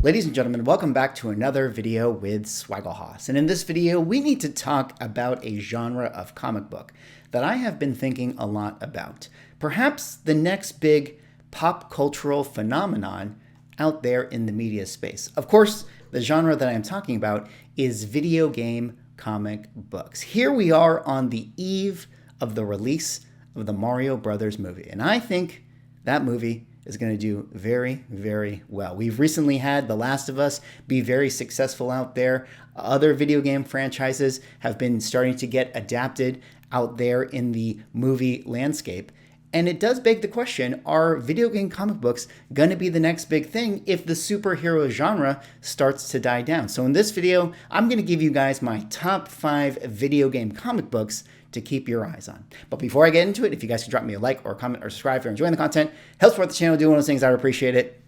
Ladies and gentlemen, welcome back to another video with Swaggle. And in this video, we need to talk about a genre of comic book that I have been thinking a lot about. Perhaps the next big pop cultural phenomenon out there in the media space. Of course, the genre that I'm talking about is video game comic books. Here we are on the eve of the release of the Mario Brothers movie, and I think that movie is going to do very, very well. We've recently had The Last of Us be very successful out there. Other video game franchises have been starting to get adapted out there in the movie landscape. And it does beg the question, are video game comic books going to be the next big thing if the superhero genre starts to die down? So in this video, I'm going to give you guys my top 5 video game comic books to keep your eyes on. But before I get into it, if you guys could drop me a like or a comment or subscribe if you're enjoying the content, help support the channel, do one of those things, I would appreciate it.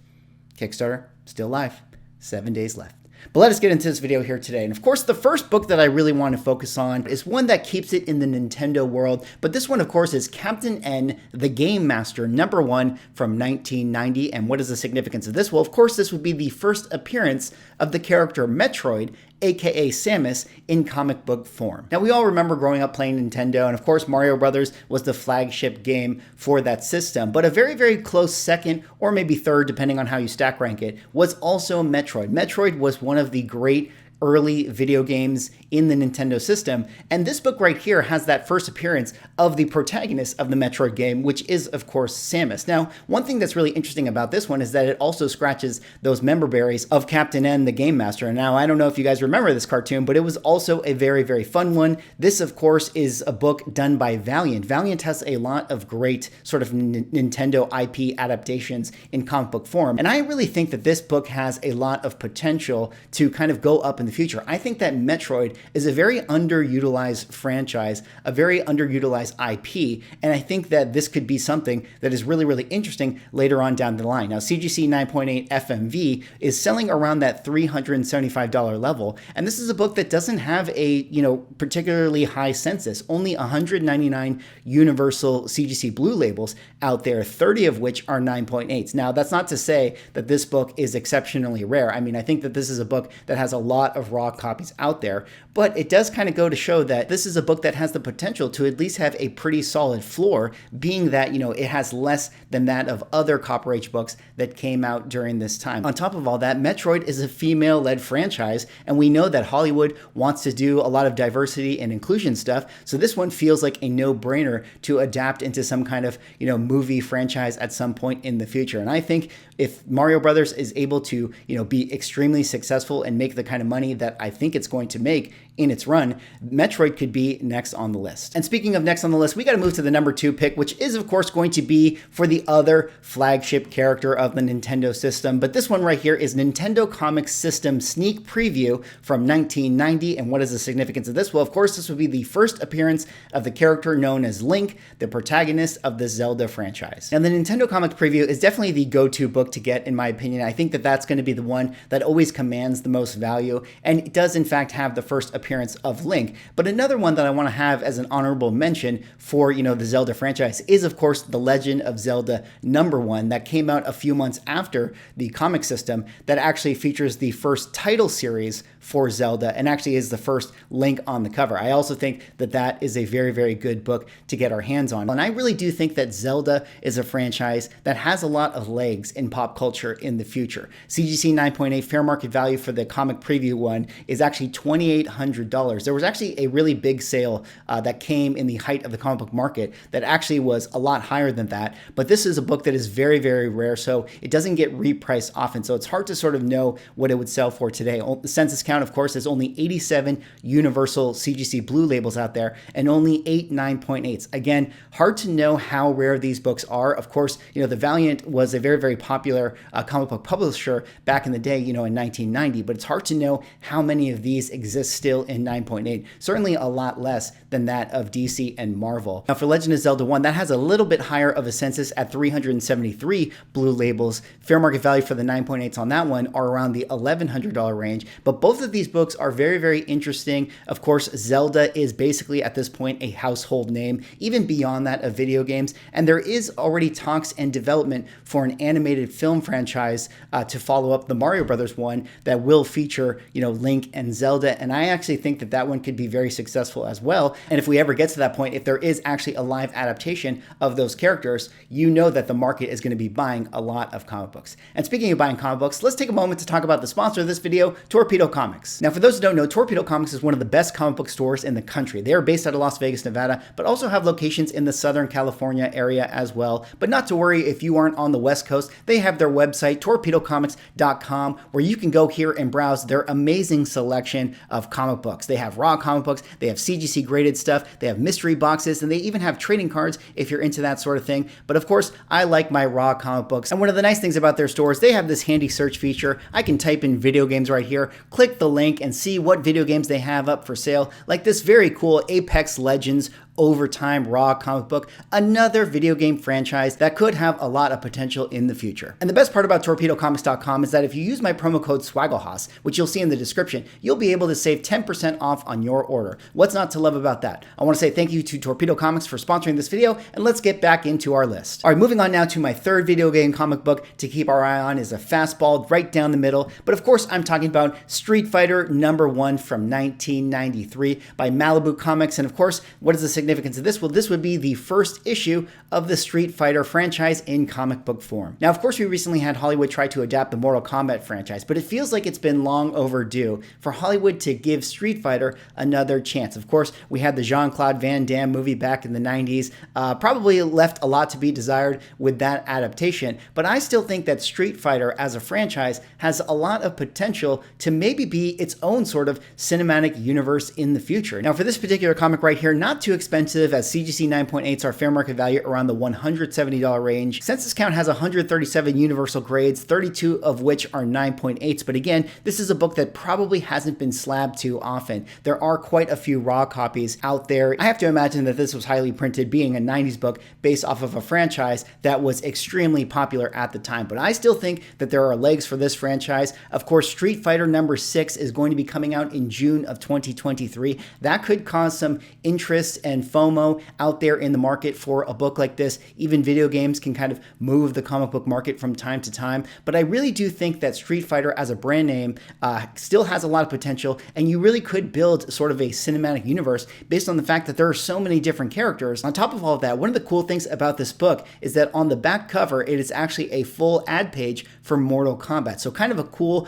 Kickstarter, still live, 7 days left. But let us get into this video here today. And of course, the first book that I really want to focus on is one that keeps it in the Nintendo world. But this one, of course, is Captain N, the Game Master, #1 from 1990. And what is the significance of this? Well, of course, this would be the first appearance of the character Metroid, aka Samus, in comic book form. Now, we all remember growing up playing Nintendo, and of course, Mario Brothers was the flagship game for that system. But a very, very close second, or maybe third, depending on how you stack rank it, was also Metroid. Metroid was one of the great early video games in the Nintendo system. And this book right here has that first appearance of the protagonist of the Metroid game, which is, of course, Samus. Now, one thing that's really interesting about this one is that it also scratches those member berries of Captain N, the Game Master. Now, I don't know if you guys remember this cartoon, but it was also a very, very fun one. This, of course, is a book done by Valiant. Valiant has a lot of great sort of Nintendo IP adaptations in comic book form. And I really think that this book has a lot of potential to kind of go up in the future. I think that Metroid is a very underutilized franchise, a very underutilized IP, and I think that this could be something that is really, really interesting later on down the line. Now, CGC 9.8 FMV is selling around that $375 level, and this is a book that doesn't have a, particularly high census, only 199 universal CGC Blue labels out there, 30 of which are 9.8s. Now, that's not to say that this book is exceptionally rare. I mean, I think that this is a book that has a lot of raw copies out there, but it does kind of go to show that this is a book that has the potential to at least have a pretty solid floor, being that, it has less than that of other Copper Age books that came out during this time. On top of all that, Metroid is a female-led franchise, and we know that Hollywood wants to do a lot of diversity and inclusion stuff, so this one feels like a no-brainer to adapt into some kind of, movie franchise at some point in the future. And I think if Mario Brothers is able to, be extremely successful and make the kind of money that I think it's going to make in its run, Metroid could be next on the list. And speaking of next on the list, we got to move to the #2 pick, which is of course going to be for the other flagship character of the Nintendo system. But this one right here is Nintendo Comics System Sneak Preview from 1990. And what is the significance of this? Well, of course, this would be the first appearance of the character known as Link, the protagonist of the Zelda franchise. And the Nintendo Comics Preview is definitely the go-to book to get, in my opinion. I think that that's going to be the one that always commands the most value. And it does, in fact, have the first appearance of Link. But another one that I want to have as an honorable mention for, the Zelda franchise is, of course, The Legend of Zelda #1 that came out a few months after the comic system, that actually features the first title series for Zelda and actually is the first Link on the cover. I also think that that is a very, very good book to get our hands on. And I really do think that Zelda is a franchise that has a lot of legs in pop culture in the future. CGC 9.8 fair market value for the comic preview one is actually $2,800. There was actually a really big sale that came in the height of the comic book market that actually was a lot higher than that. But this is a book that is very, very rare, so it doesn't get repriced often. So it's hard to sort of know what it would sell for today. The census count, of course, is only 87 universal CGC Blue labels out there and only 8 9.8s. Again, hard to know how rare these books are. Of course, the Valiant was a very, very popular comic book publisher back in the day, in 1990, but it's hard to know how many of these exist still in 9.8. Certainly a lot less than that of DC and Marvel. Now for Legend of Zelda 1, that has a little bit higher of a census at 373 blue labels. Fair market value for the 9.8s on that one are around the $1,100 range. But both of these books are very, very interesting. Of course, Zelda is basically at this point a household name, even beyond that of video games. And there is already talks and development for an animated film franchise to follow up the Mario Brothers one that will feature, Link and Zelda. And I actually think that that one could be very successful as well. And if we ever get to that point, if there is actually a live adaptation of those characters, you know that the market is going to be buying a lot of comic books. And speaking of buying comic books, let's take a moment to talk about the sponsor of this video, Torpedo Comics. Now, for those who don't know, Torpedo Comics is one of the best comic book stores in the country. They are based out of Las Vegas, Nevada, but also have locations in the Southern California area as well. But not to worry if you aren't on the West Coast, they have their website, torpedocomics.com, where you can go here and browse their amazing selection of comic books. They have raw comic books, they have CGC graded stuff, they have mystery boxes, and they even have trading cards if you're into that sort of thing. But of course, I like my raw comic books. And one of the nice things about their stores, they have this handy search feature. I can type in video games right here, click the link, and see what video games they have up for sale, like this very cool Apex Legends Overtime raw comic book, another video game franchise that could have a lot of potential in the future. And the best part about torpedocomics.com is that if you use my promo code SWAGGLEHOSS, which you'll see in the description, you'll be able to save 10% off on your order. What's not to love about that? I want to say thank you to Torpedo Comics for sponsoring this video, and let's get back into our list. All right, moving on now to my third video game comic book to keep our eye on is a fastball right down the middle, but of course I'm talking about Street Fighter #1 from 1993 by Malibu Comics. And of course, what is the significance of this? Well, this would be the first issue of the Street Fighter franchise in comic book form. Now, of course, we recently had Hollywood try to adapt the Mortal Kombat franchise, but it feels like it's been long overdue for Hollywood to give Street Fighter another chance. Of course, we had the Jean-Claude Van Damme movie back in the 90s, probably left a lot to be desired with that adaptation, but I still think that Street Fighter as a franchise has a lot of potential to maybe be its own sort of cinematic universe in the future. Now, for this particular comic right here, not too expensive, as CGC 9.8s are fair market value around the $170 range. Census count has 137 universal grades, 32 of which are 9.8s. But again, this is a book that probably hasn't been slabbed too often. There are quite a few raw copies out there. I have to imagine that this was highly printed, being a 90s book based off of a franchise that was extremely popular at the time. But I still think that there are legs for this franchise. Of course, Street Fighter #6 is going to be coming out in June of 2023. That could cause some interest and FOMO out there in the market for a book like this. Even video games can kind of move the comic book market from time to time. But I really do think that Street Fighter as a brand name still has a lot of potential, and you really could build sort of a cinematic universe based on the fact that there are so many different characters. On top of all of that, one of the cool things about this book is that on the back cover, it is actually a full ad page for Mortal Kombat. So kind of a cool,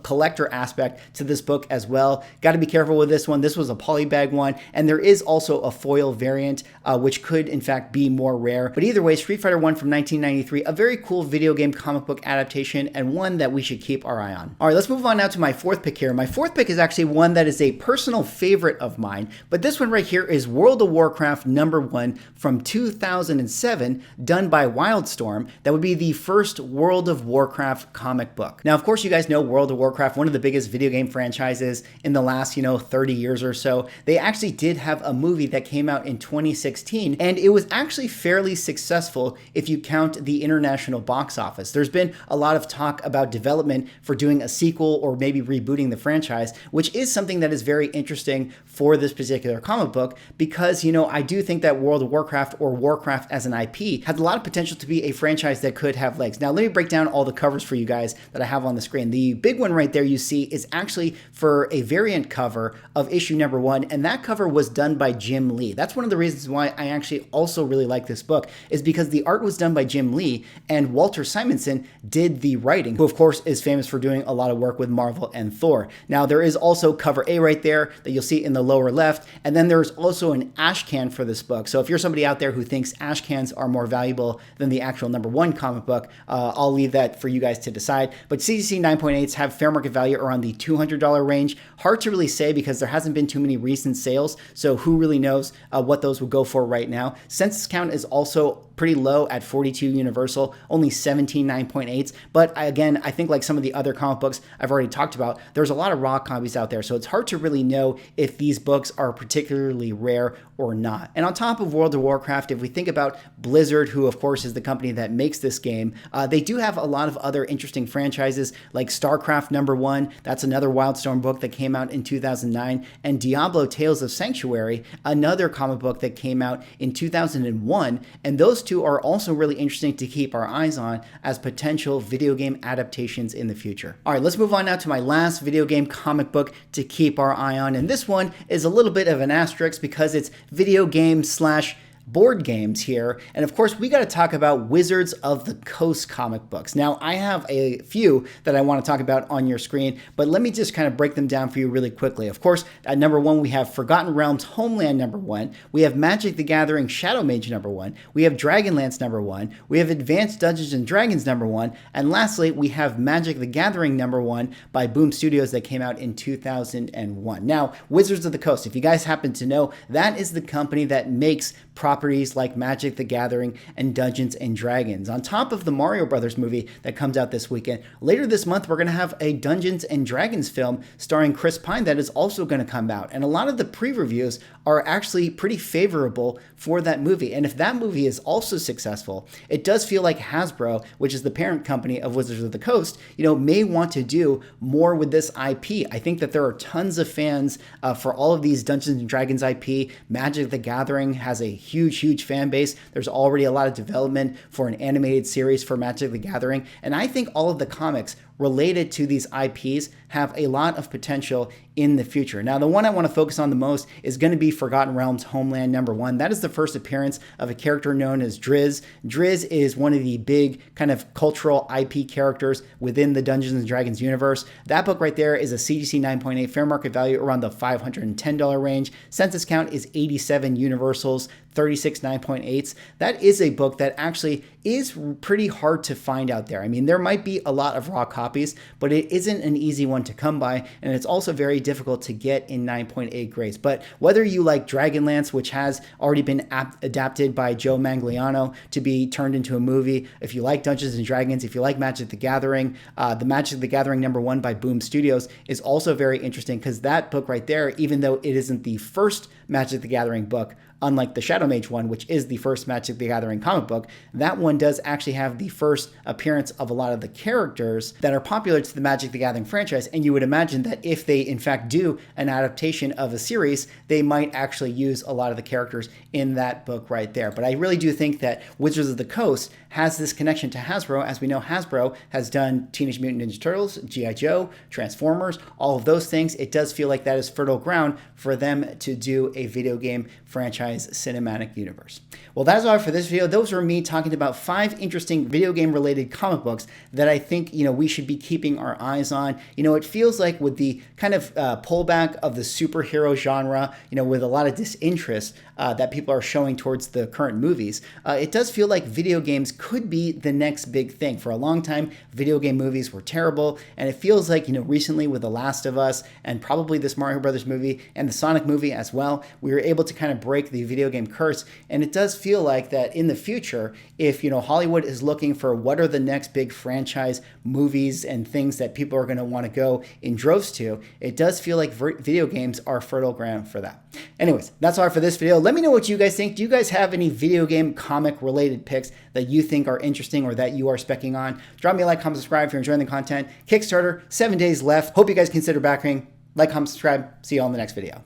collector aspect to this book as well. Got to be careful with this one. This was a polybag one, and there is also a foil variant, which could in fact be more rare. But either way, Street Fighter 1 from 1993, a very cool video game comic book adaptation, and one that we should keep our eye on. All right, let's move on now to my fourth pick here. My fourth pick is actually one that is a personal favorite of mine, but this one right here is World of Warcraft #1 from 2007, done by Wildstorm. That would be the first World of Warcraft comic book. Now, of course, you guys know World of Warcraft, one of the biggest video game franchises in the last, 30 years or so. They actually did have a movie that came out in 2016, and it was actually fairly successful if you count the international box office. There's been a lot of talk about development for doing a sequel or maybe rebooting the franchise, which is something that is very interesting for this particular comic book because, I do think that World of Warcraft or Warcraft as an IP has a lot of potential to be a franchise that could have legs. Now, let me break down all the covers for you guys that I have on the screen. The big one right there you see is actually for a variant cover of issue #1, and that cover was done by Jim Lee. That's one of the reasons why I actually also really like this book, is because the art was done by Jim Lee and Walter Simonson did the writing, who of course is famous for doing a lot of work with Marvel and Thor. Now, there is also cover A right there that you'll see in the lower left, and then there's also an ash can for this book. So if you're somebody out there who thinks ash cans are more valuable than the actual #1 comic book, I'll leave that for you guys to decide. But CGC 9.8s have fair market value around the $200 range. Hard to really say because there hasn't been too many recent sales, so who really knows what those would go for right now. Census count is also pretty low at 42 Universal, only 17 9.8s. But again, I think like some of the other comic books I've already talked about, there's a lot of raw copies out there. So it's hard to really know if these books are particularly rare or not. And on top of World of Warcraft, if we think about Blizzard, who of course is the company that makes this game, they do have a lot of other interesting franchises like StarCraft #1. That's another Wildstorm book that came out in 2009, and Diablo Tales of Sanctuary, another comic book that came out in 2001. And those two are also really interesting to keep our eyes on as potential video game adaptations in the future. All right, let's move on now to my last video game comic book to keep our eye on. And this one is a little bit of an asterisk because it's video game slash board games here. And of course, we got to talk about Wizards of the Coast comic books. Now, I have a few that I want to talk about on your screen, but let me just kind of break them down for you really quickly. Of course, at #1, we have Forgotten Realms Homeland #1. We have Magic the Gathering Shadow Mage #1. We have Dragonlance #1. We have Advanced Dungeons and Dragons #1. And lastly, we have Magic the Gathering #1 by Boom Studios that came out in 2001. Now, Wizards of the Coast, if you guys happen to know, that is the company that makes properties like Magic the Gathering and Dungeons and Dragons. On top of the Mario Brothers movie that comes out this weekend, later this month we're going to have a Dungeons and Dragons film starring Chris Pine that is also going to come out. And a lot of the pre-reviews are actually pretty favorable for that movie. And if that movie is also successful, it does feel like Hasbro, which is the parent company of Wizards of the Coast, may want to do more with this IP. I think that there are tons of fans for all of these Dungeons and Dragons IP. Magic the Gathering has a huge fan base. There's already a lot of development for an animated series for Magic the Gathering. And I think all of the comics related to these IPs have a lot of potential in the future. Now, the one I want to focus on the most is going to be Forgotten Realms Homeland #1. That is the first appearance of a character known as Driz. Driz is one of the big kind of cultural IP characters within the Dungeons and Dragons universe. That book right there is a CGC 9.8, fair market value around the $510 range. Census count is 87 Universals, 36 9.8s. That is a book that actually is pretty hard to find out there. I mean, there might be a lot of raw copies, but it isn't an easy one to come by, and it's also very difficult to get in 9.8 grades. But whether you like Dragonlance, which has already been adapted by Joe Manganiello to be turned into a movie, if you like Dungeons and Dragons, if you like Magic the Gathering, the Magic the Gathering #1 by Boom Studios is also very interesting because that book right there, even though it isn't the first Magic the Gathering book, unlike the Shadow Mage one, which is the first Magic the Gathering comic book, that one does actually have the first appearance of a lot of the characters that are popular to the Magic the Gathering franchise. And you would imagine that if they in fact do an adaptation of a series, they might actually use a lot of the characters in that book right there. But I really do think that Wizards of the Coast has this connection to Hasbro. As we know, Hasbro has done Teenage Mutant Ninja Turtles, G.I. Joe, Transformers, all of those things. It does feel like that is fertile ground for them to do a video game franchise cinematic universe. Well, that's all for this video. Those were me talking about 5 interesting video game related comic books that I think, we should be keeping our eyes on. It feels like with the kind of pullback of the superhero genre, with a lot of disinterest that people are showing towards the current movies, it does feel like video games could be the next big thing. For a long time, video game movies were terrible, and it feels like, recently with The Last of Us and probably this Mario Brothers movie and the Sonic movie as well, we were able to kind of break the video game curse. And it does feel like that in the future, if Hollywood is looking for what are the next big franchise movies and things that people are going to want to go in droves to, it does feel like video games are fertile ground for that. Anyways, that's all for this video. Let me know what you guys think. Do you guys have any video game comic related picks that you think are interesting or that you are specking on? Drop me a like, comment, subscribe if you're enjoying the content. Kickstarter, 7 days left. Hope you guys consider backing. Like, comment, subscribe. See you all in the next video.